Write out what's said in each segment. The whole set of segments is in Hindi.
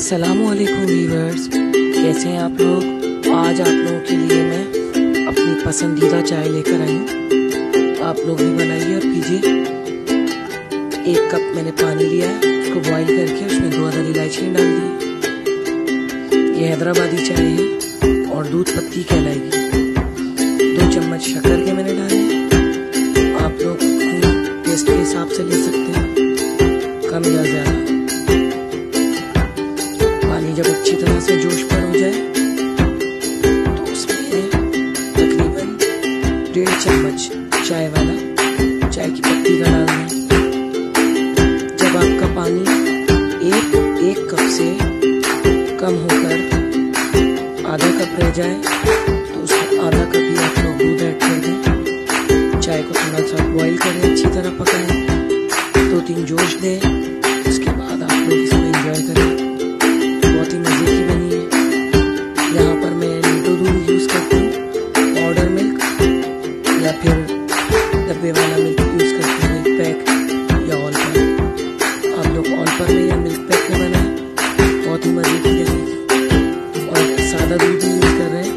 अस्सलामुअलैकुम व्यूअर्स, कैसे हैं आप लोग। आज आप लोगों के लिए मैं अपनी पसंदीदा चाय लेकर आई हूँ। आप लोग भी बनाइए और पीजिए। 1 कप मैंने पानी लिया है, उसको बॉईल करके उसमें 2 अदद इलायची डाल दी। ये हैदराबादी चाय है और दूध पत्ती कहलाएगी। 2 चम्मच शक्कर के मैंने डाले। आप लोग टेस्ट के हिसाब से ले सकते हैं, कम या ज़्यादा। पानी जब अच्छी तरह से जोश पर हो जाए तो उसमें तकरीबन 1.5 चम्मच चाय वाला चाय की पत्ती का डालना है। जब आपका पानी एक कप से कम होकर आधा कप रह जाए तो उसमें आधा कप ही आप लोग दूध ऐड कर दें। चाय को थोड़ा सा बॉईल करें, अच्छी तरह पकाएं, 2-3 जोश दें। उसके बाद आप लोग इसको एंजॉय करें। बहुत ही मज़े की बनी है। यहाँ पर मैं नींबू दूध यूज़ करती हूँ, पाउडर मिल्क या फिर डब्बे वाला मिल्क यूज़ करती हूँ, मिल्क पैक या ऑल पैक। आप लोग ऑल पर में या मिल्क पैक में बनाएं, बहुत ही मज़े की लगेगी। और सादा दूध यूज़ कर रहे हैं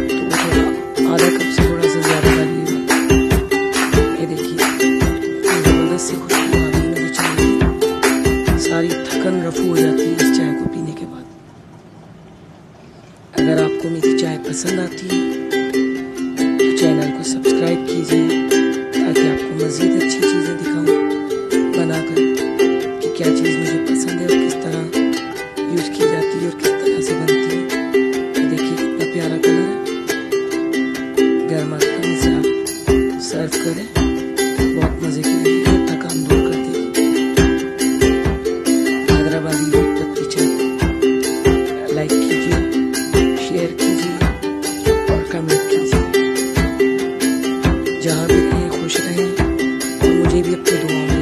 तो वो थोड़ा आधा कप से थोड़ा सा ज़्यादा डालिएगा। ये देखिए ज़बरदस्त से खुशबू आ रही है मेरी चाय की। सारी थकन रफू हो जाती है इस चाय को पीने के बाद। अगर आपको मेरी चाय पसंद आती है तो चैनल को सब्सक्राइब कीजिए, ताकि आपको मज़ीद अच्छी चीज़ें दिखाऊं बनाकर कि क्या चीज़ मुझे पसंद है और किस तरह यूज़ की जाती है और किस तरह से बनती है। तो देखिए कितना प्यारा कलर है। गर्मा गर्म से आप सर्व करें, बहुत मज़े की लगेगी, थकान दूर कर देगी। हैदराबादी दूध पत्ती चाय लाइक कीजिए, शेयर कीजिए और कमेंट कीजिए। जहाँ भी रहें खुश रहें और मुझे भी अपनी दुआओं